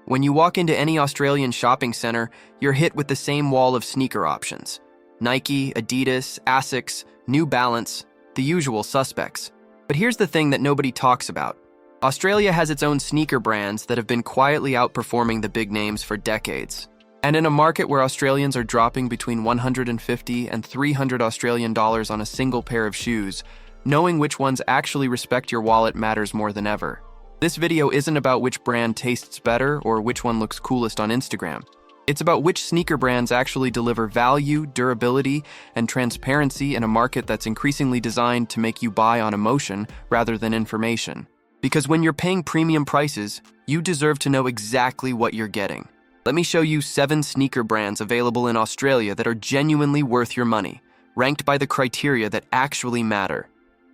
When you walk into any Australian shopping center, you're hit with the same wall of sneaker options. Nike, Adidas, ASICS, New Balance, the usual suspects. But here's the thing that nobody talks about. Australia has its own sneaker brands that have been quietly outperforming the big names for decades. And in a market where Australians are dropping between 150 and 300 Australian dollars on a single pair of shoes, knowing which ones actually respect your wallet matters more than ever. This video isn't about which brand tastes better or which one looks coolest on Instagram. It's about which sneaker brands actually deliver value, durability, and transparency in a market that's increasingly designed to make you buy on emotion rather than information. Because when you're paying premium prices, you deserve to know exactly what you're getting. Let me show you 7 sneaker brands available in Australia that are genuinely worth your money, ranked by the criteria that actually matter: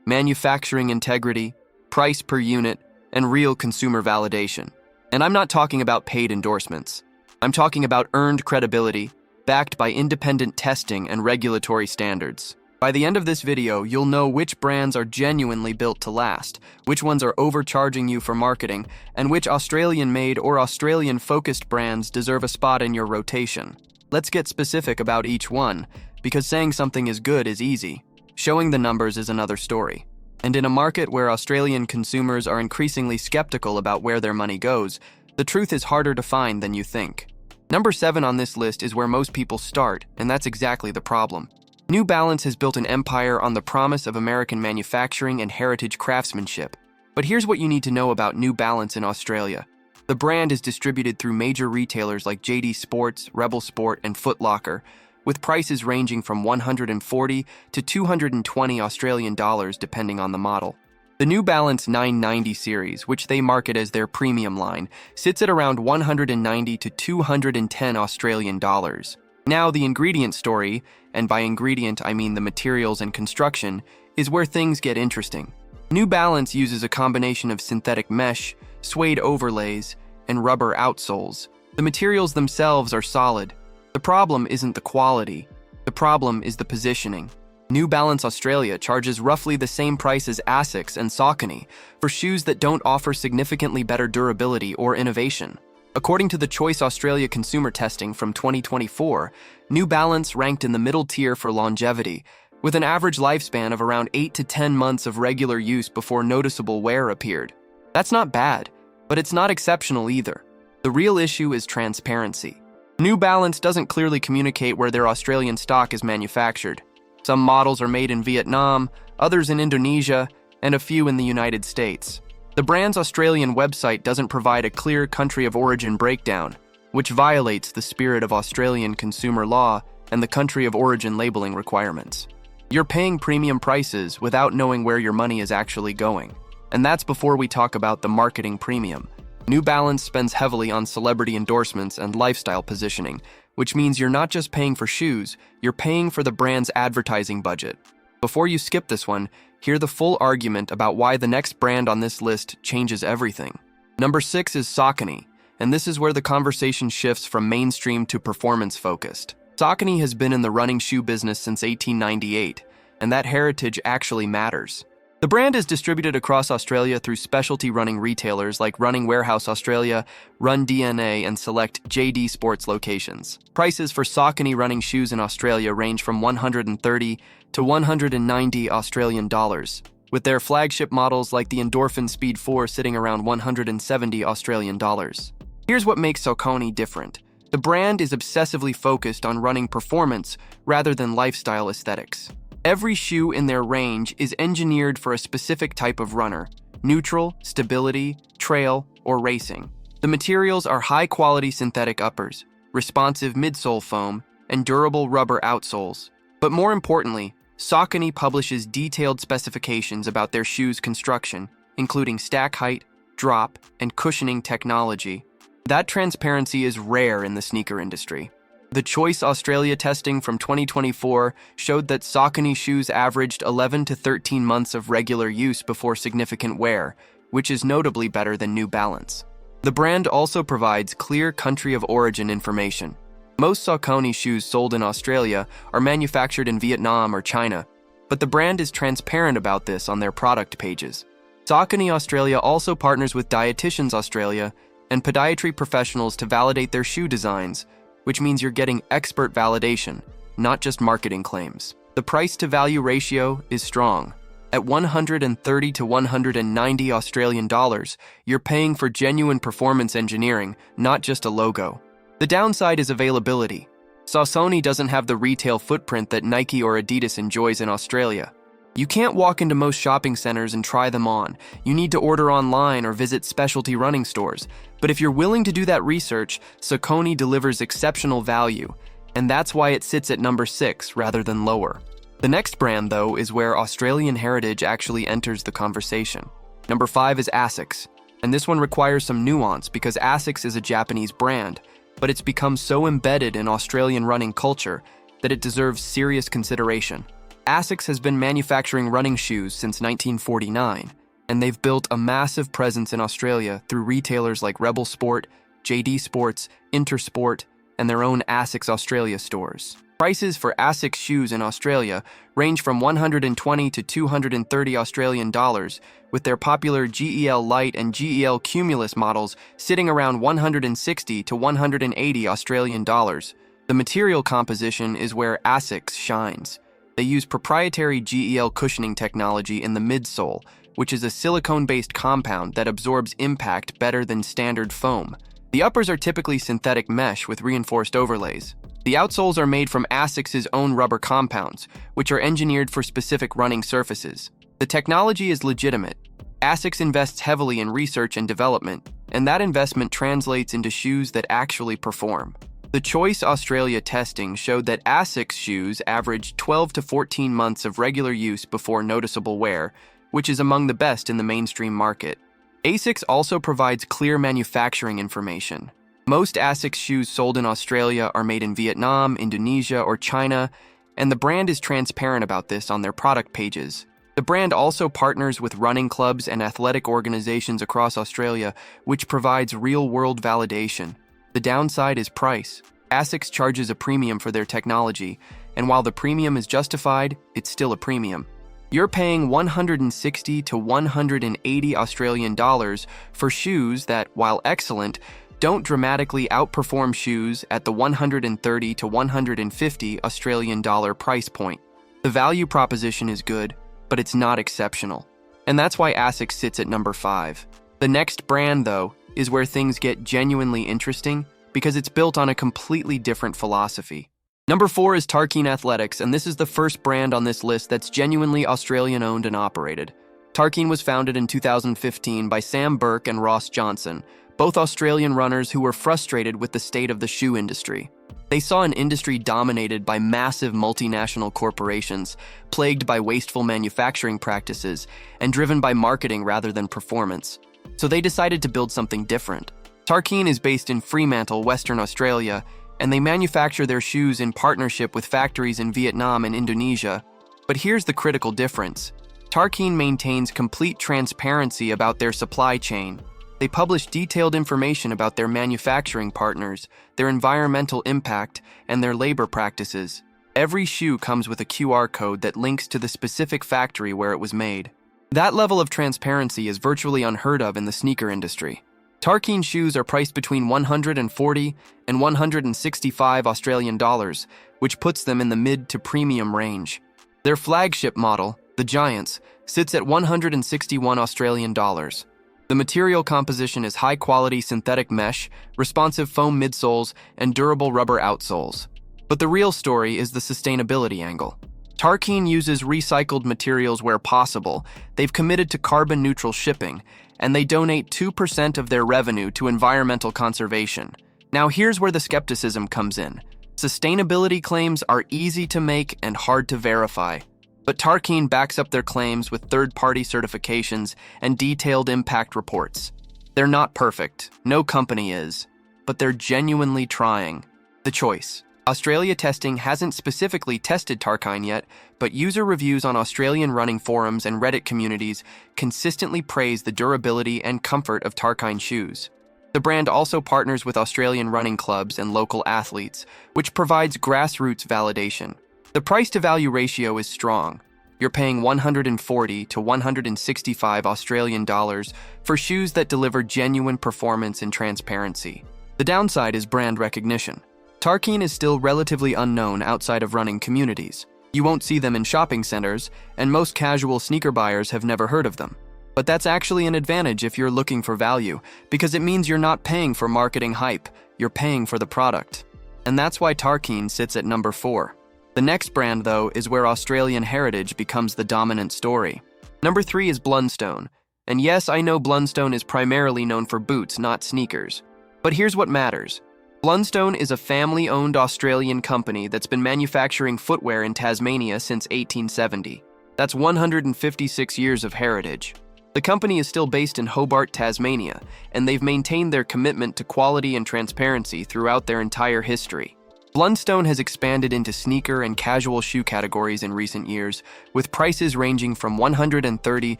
manufacturing integrity, price per unit, and real consumer validation. And I'm not talking about paid endorsements. I'm talking about earned credibility, backed by independent testing and regulatory standards. By the end of this video, you'll know which brands are genuinely built to last, which ones are overcharging you for marketing, and which Australian-made or Australian-focused brands deserve a spot in your rotation. Let's get specific about each one, because saying something is good is easy. Showing the numbers is another story. And in a market where Australian consumers are increasingly skeptical about where their money goes, the truth is harder to find than you think. Number 7 on this list is where most people start, and that's exactly the problem. New Balance has built an empire on the promise of American manufacturing and heritage craftsmanship. But here's what you need to know about New Balance in Australia. The brand is distributed through major retailers like JD Sports, Rebel Sport, and Foot Locker, with prices ranging from 140 to 220 Australian dollars depending on the model. The New Balance 990 series, which they market as their premium line, sits at around 190 to 210 Australian dollars. Now, the ingredient story, and by ingredient I mean the materials and construction, is where things get interesting. New Balance uses a combination of synthetic mesh, suede overlays, and rubber outsoles. The materials themselves are solid. The problem isn't the quality. The problem is the positioning. New Balance Australia charges roughly the same price as ASICS and Saucony for shoes that don't offer significantly better durability or innovation. According to the Choice Australia consumer testing from 2024, New Balance ranked in the middle tier for longevity, with an average lifespan of around 8 to 10 months of regular use before noticeable wear appeared. That's not bad, but it's not exceptional either. The real issue is transparency. New Balance doesn't clearly communicate where their Australian stock is manufactured. Some models are made in Vietnam, others in Indonesia, and a few in the United States. The brand's Australian website doesn't provide a clear country of origin breakdown, which violates the spirit of Australian consumer law and the country of origin labeling requirements. You're paying premium prices without knowing where your money is actually going. And that's before we talk about the marketing premium. New Balance spends heavily on celebrity endorsements and lifestyle positioning, which means you're not just paying for shoes, you're paying for the brand's advertising budget. Before you skip this one, hear the full argument about why the next brand on this list changes everything. Number 6 is Saucony, and this is where the conversation shifts from mainstream to performance-focused. Saucony has been in the running shoe business since 1898, and that heritage actually matters. The brand is distributed across Australia through specialty running retailers like Running Warehouse Australia, Run DNA, and select JD Sports locations. Prices for Saucony running shoes in Australia range from 130 to 190 Australian dollars, with their flagship models like the Endorphin Speed 4 sitting around 170 Australian dollars. Here's what makes Saucony different. The brand is obsessively focused on running performance rather than lifestyle aesthetics. Every shoe in their range is engineered for a specific type of runner: neutral, stability, trail, or racing. The materials are high-quality synthetic uppers, responsive midsole foam, and durable rubber outsoles. But more importantly, Saucony publishes detailed specifications about their shoes' construction, including stack height, drop, and cushioning technology. That transparency is rare in the sneaker industry. The Choice Australia testing from 2024 showed that Saucony shoes averaged 11 to 13 months of regular use before significant wear, which is notably better than New Balance. The brand also provides clear country of origin information. Most Saucony shoes sold in Australia are manufactured in Vietnam or China, but the brand is transparent about this on their product pages. Saucony Australia also partners with Dietitians Australia and podiatry professionals to validate their shoe designs, which means you're getting expert validation, not just marketing claims. The price-to-value ratio is strong. At 130 to 190 Australian dollars, you're paying for genuine performance engineering, not just a logo. The downside is availability. Saucony doesn't have the retail footprint that Nike or Adidas enjoys in Australia. You can't walk into most shopping centers and try them on. You need to order online or visit specialty running stores. But if you're willing to do that research, Saucony delivers exceptional value, and that's why it sits at number 6 rather than lower. The next brand, though, is where Australian heritage actually enters the conversation. Number 5 is ASICS, and this one requires some nuance because ASICS is a Japanese brand, but it's become so embedded in Australian running culture that it deserves serious consideration. ASICS has been manufacturing running shoes since 1949, and they've built a massive presence in Australia through retailers like Rebel Sport, JD Sports, Intersport, and their own ASICS Australia stores. Prices for ASICS shoes in Australia range from 120 to 230 Australian dollars, with their popular GEL Lite and GEL Cumulus models sitting around 160 to 180 Australian dollars. The material composition is where ASICS shines. They use proprietary GEL cushioning technology in the midsole, which is a silicone-based compound that absorbs impact better than standard foam. The uppers are typically synthetic mesh with reinforced overlays. The outsoles are made from ASICS's own rubber compounds, which are engineered for specific running surfaces. The technology is legitimate. ASICS invests heavily in research and development, and that investment translates into shoes that actually perform. The Choice Australia testing showed that ASICS shoes average 12 to 14 months of regular use before noticeable wear, which is among the best in the mainstream market. ASICS also provides clear manufacturing information. Most ASICS shoes sold in Australia are made in Vietnam, Indonesia, or China, and the brand is transparent about this on their product pages. The brand also partners with running clubs and athletic organizations across Australia, which provides real-world validation. The downside is price. ASICS charges a premium for their technology, and while the premium is justified, it's still a premium. You're paying 160 to 180 Australian dollars for shoes that, while excellent, don't dramatically outperform shoes at the 130 to 150 Australian dollar price point. The value proposition is good, but it's not exceptional. And that's why ASICS sits at number 5. The next brand, though, is where things get genuinely interesting because it's built on a completely different philosophy. Number 4 is Tarkine Athletics, and this is the first brand on this list that's genuinely Australian-owned and operated. Tarkine was founded in 2015 by Sam Burke and Ross Johnson, both Australian runners who were frustrated with the state of the shoe industry. They saw an industry dominated by massive multinational corporations, plagued by wasteful manufacturing practices, and driven by marketing rather than performance. So they decided to build something different. Tarkine is based in Fremantle, Western Australia, and they manufacture their shoes in partnership with factories in Vietnam and Indonesia. But here's the critical difference. Tarkine maintains complete transparency about their supply chain. They publish detailed information about their manufacturing partners, their environmental impact, and their labor practices. Every shoe comes with a QR code that links to the specific factory where it was made. That level of transparency is virtually unheard of in the sneaker industry. Tarkine shoes are priced between 140 and 165 Australian dollars, which puts them in the mid to premium range. Their flagship model, the Giants, sits at 161 Australian dollars. The material composition is high-quality synthetic mesh, responsive foam midsoles, and durable rubber outsoles. But the real story is the sustainability angle. Tarkine uses recycled materials where possible, they've committed to carbon-neutral shipping, and they donate 2% of their revenue to environmental conservation. Now here's where the skepticism comes in. Sustainability claims are easy to make and hard to verify. But Tarkine backs up their claims with third-party certifications and detailed impact reports. They're not perfect, no company is, but they're genuinely trying. The Choice. Australia testing hasn't specifically tested Tarkine yet, but user reviews on Australian running forums and Reddit communities consistently praise the durability and comfort of Tarkine shoes. The brand also partners with Australian running clubs and local athletes, which provides grassroots validation. The price-to-value ratio is strong. You're paying 140 to 165 Australian dollars for shoes that deliver genuine performance and transparency. The downside is brand recognition. Tarkine is still relatively unknown outside of running communities. You won't see them in shopping centers, and most casual sneaker buyers have never heard of them. But that's actually an advantage if you're looking for value, because it means you're not paying for marketing hype, you're paying for the product. And that's why Tarkine sits at number 4. The next brand, though, is where Australian heritage becomes the dominant story. Number 3 is Blundstone. And yes, I know Blundstone is primarily known for boots, not sneakers. But here's what matters. Blundstone is a family-owned Australian company that's been manufacturing footwear in Tasmania since 1870. That's 156 years of heritage. The company is still based in Hobart, Tasmania, and they've maintained their commitment to quality and transparency throughout their entire history. Blundstone has expanded into sneaker and casual shoe categories in recent years, with prices ranging from 130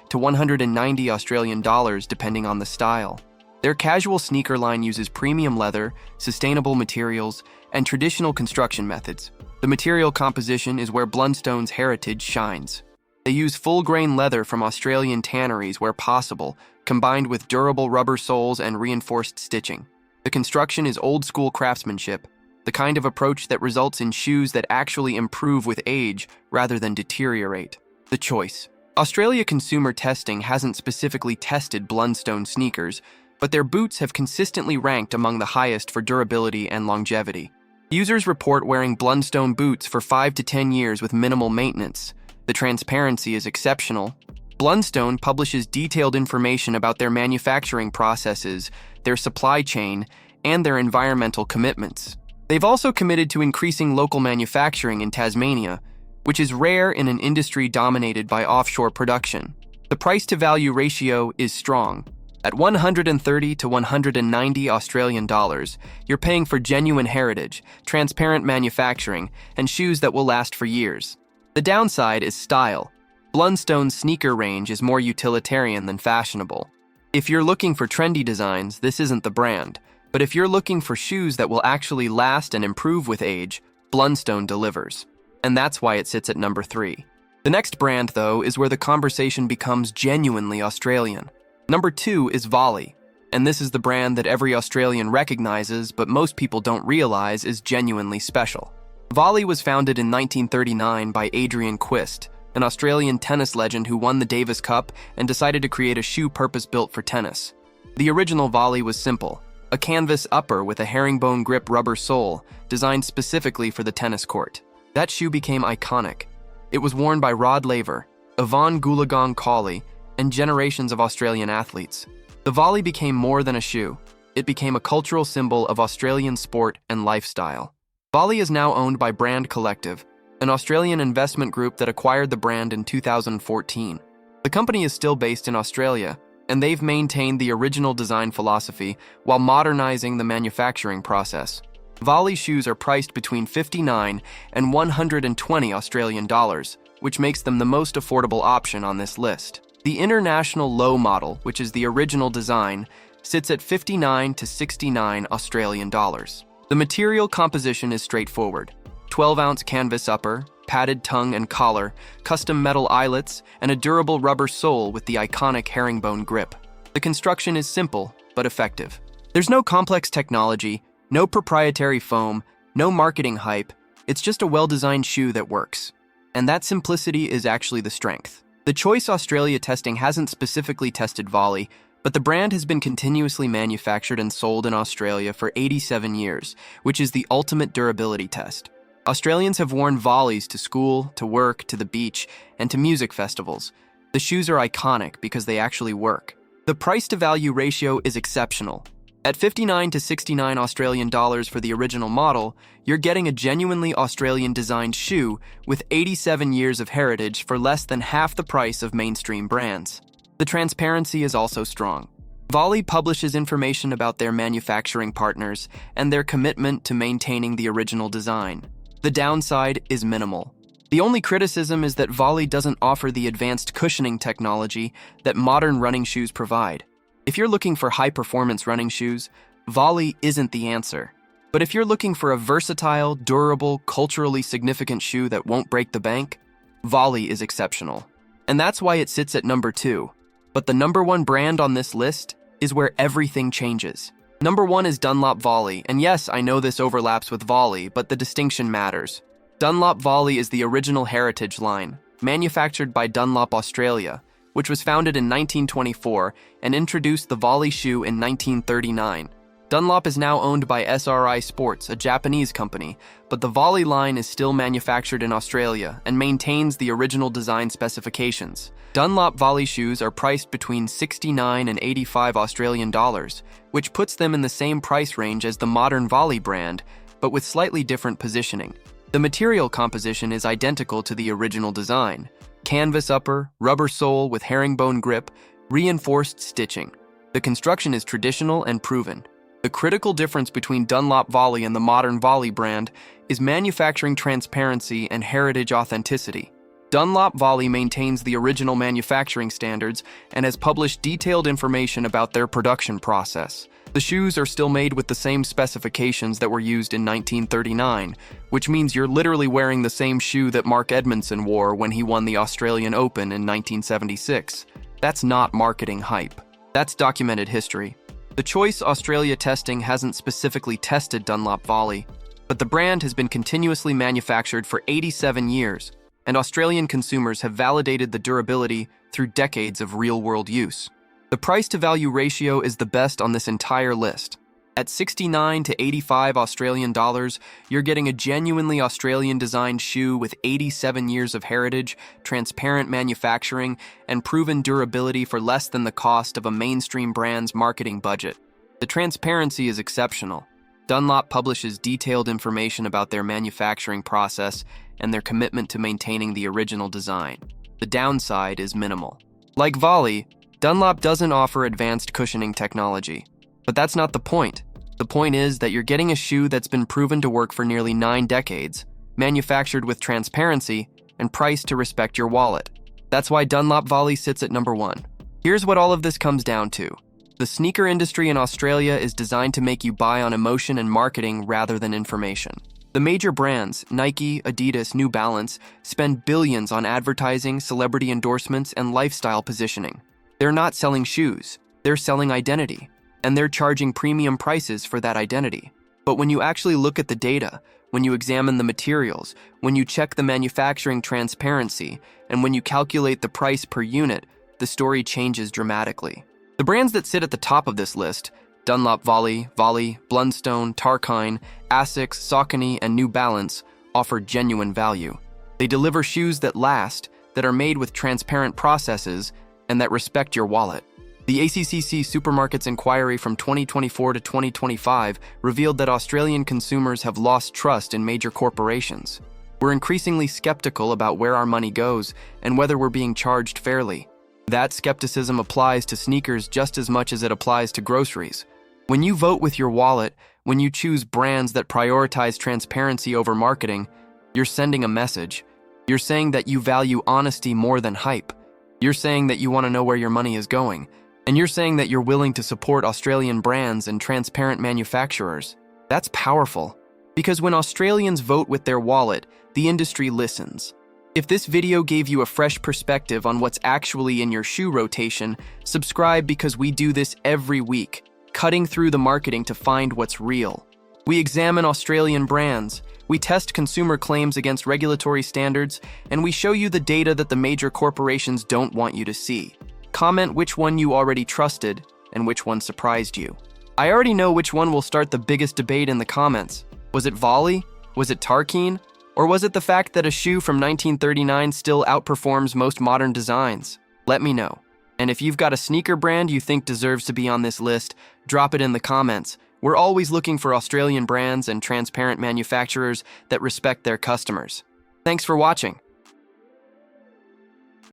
to 190 Australian dollars depending on the style. Their casual sneaker line uses premium leather, sustainable materials, and traditional construction methods. The material composition is where Blundstone's heritage shines. They use full-grain leather from Australian tanneries where possible, combined with durable rubber soles and reinforced stitching. The construction is old-school craftsmanship, the kind of approach that results in shoes that actually improve with age rather than deteriorate. The choice. Australia consumer testing hasn't specifically tested Blundstone sneakers, but their boots have consistently ranked among the highest for durability and longevity. Users report wearing Blundstone boots for 5 to 10 years with minimal maintenance. The transparency is exceptional. Blundstone publishes detailed information about their manufacturing processes, their supply chain, and their environmental commitments. They've also committed to increasing local manufacturing in Tasmania, which is rare in an industry dominated by offshore production. The price-to-value ratio is strong. At 130 to 190 Australian dollars, you're paying for genuine heritage, transparent manufacturing, and shoes that will last for years. The downside is style. Blundstone's sneaker range is more utilitarian than fashionable. If you're looking for trendy designs, this isn't the brand. But if you're looking for shoes that will actually last and improve with age, Blundstone delivers. And that's why it sits at number 3. The next brand, though, is where the conversation becomes genuinely Australian. Number 2 is Volley. And this is the brand that every Australian recognizes, but most people don't realize is genuinely special. Volley was founded in 1939 by Adrian Quist, an Australian tennis legend who won the Davis Cup and decided to create a shoe purpose-built for tennis. The original Volley was simple. A canvas upper with a herringbone grip rubber sole designed specifically for the tennis court. That shoe became iconic. It was worn by Rod Laver, Yvonne Goolagong-Cawley, and generations of Australian athletes. The Volley became more than a shoe. It became a cultural symbol of Australian sport and lifestyle. Volley is now owned by Brand Collective, an Australian investment group that acquired the brand in 2014. The company is still based in Australia, and they've maintained the original design philosophy while modernizing the manufacturing process. Volley shoes are priced between 59 and 120 Australian dollars, which makes them the most affordable option on this list. The International Low model, which is the original design, sits at 59 to 69 Australian dollars. The material composition is straightforward. 12-ounce canvas upper, padded tongue and collar, custom metal eyelets, and a durable rubber sole with the iconic herringbone grip. The construction is simple, but effective. There's no complex technology, no proprietary foam, no marketing hype. It's just a well-designed shoe that works. And that simplicity is actually the strength. The Choice Australia testing hasn't specifically tested Volley, but the brand has been continuously manufactured and sold in Australia for 87 years, which is the ultimate durability test. Australians have worn Volleys to school, to work, to the beach, and to music festivals. The shoes are iconic because they actually work. The price-to-value ratio is exceptional. At 59 to 69 Australian dollars for the original model, you're getting a genuinely Australian-designed shoe with 87 years of heritage for less than half the price of mainstream brands. The transparency is also strong. Volley publishes information about their manufacturing partners and their commitment to maintaining the original design. The downside is minimal. The only criticism is that Volley doesn't offer the advanced cushioning technology that modern running shoes provide. If you're looking for high-performance running shoes, Volley isn't the answer. But if you're looking for a versatile, durable, culturally significant shoe that won't break the bank, Volley is exceptional. And that's why it sits at number 2. But the number 1 brand on this list is where everything changes. Number 1 is Dunlop Volley, and yes, I know this overlaps with Volley, but the distinction matters. Dunlop Volley is the original heritage line, manufactured by Dunlop Australia, which was founded in 1924 and introduced the Volley shoe in 1939. Dunlop is now owned by SRI Sports, a Japanese company, but the Volley line is still manufactured in Australia and maintains the original design specifications. Dunlop Volley shoes are priced between 69 and 85 Australian dollars, which puts them in the same price range as the modern Volley brand, but with slightly different positioning. The material composition is identical to the original design. Canvas upper, rubber sole with herringbone grip, reinforced stitching. The construction is traditional and proven. The critical difference between Dunlop Volley and the modern Volley brand is manufacturing transparency and heritage authenticity. Dunlop Volley maintains the original manufacturing standards and has published detailed information about their production process. The shoes are still made with the same specifications that were used in 1939, which means you're literally wearing the same shoe that Mark Edmondson wore when he won the Australian Open in 1976. That's not marketing hype. That's documented history. The Choice Australia testing hasn't specifically tested Dunlop Volley, but the brand has been continuously manufactured for 87 years, and Australian consumers have validated the durability through decades of real-world use. The price-to-value ratio is the best on this entire list. At 69 to 85 Australian dollars, you're getting a genuinely Australian-designed shoe with 87 years of heritage, transparent manufacturing, and proven durability for less than the cost of a mainstream brand's marketing budget. The transparency is exceptional. Dunlop publishes detailed information about their manufacturing process and their commitment to maintaining the original design. The downside is minimal. Like Volley, Dunlop doesn't offer advanced cushioning technology. But that's not the point. The point is that you're getting a shoe that's been proven to work for nearly 9 decades, manufactured with transparency, and priced to respect your wallet. That's why Dunlop Volley sits at number 1. Here's what all of this comes down to. The sneaker industry in Australia is designed to make you buy on emotion and marketing rather than information. The major brands, Nike, Adidas, New Balance, spend billions on advertising, celebrity endorsements, and lifestyle positioning. They're not selling shoes, they're selling identity. And they're charging premium prices for that identity. But when you actually look at the data, when you examine the materials, when you check the manufacturing transparency, and when you calculate the price per unit, the story changes dramatically. The brands that sit at the top of this list, Dunlop Volley, Blundstone, Tarkine, ASICS, Saucony, and New Balance, offer genuine value. They deliver shoes that last, that are made with transparent processes, and that respect your wallet. The ACCC Supermarkets Inquiry from 2024 to 2025 revealed that Australian consumers have lost trust in major corporations. We're increasingly skeptical about where our money goes and whether we're being charged fairly. That skepticism applies to sneakers just as much as it applies to groceries. When you vote with your wallet, when you choose brands that prioritize transparency over marketing, you're sending a message. You're saying that you value honesty more than hype. You're saying that you want to know where your money is going. And you're saying that you're willing to support Australian brands and transparent manufacturers. That's powerful. Because when Australians vote with their wallet, the industry listens. If this video gave you a fresh perspective on what's actually in your shoe rotation, subscribe because we do this every week, cutting through the marketing to find what's real. We examine Australian brands, we test consumer claims against regulatory standards, and we show you the data that the major corporations don't want you to see. Comment which one you already trusted and which one surprised you. I already know which one will start the biggest debate in the comments. Was it Volley? Was it Tarkine? Or was it the fact that a shoe from 1939 still outperforms most modern designs? Let me know. And if you've got a sneaker brand you think deserves to be on this list, drop it in the comments. We're always looking for Australian brands and transparent manufacturers that respect their customers. Thanks for watching.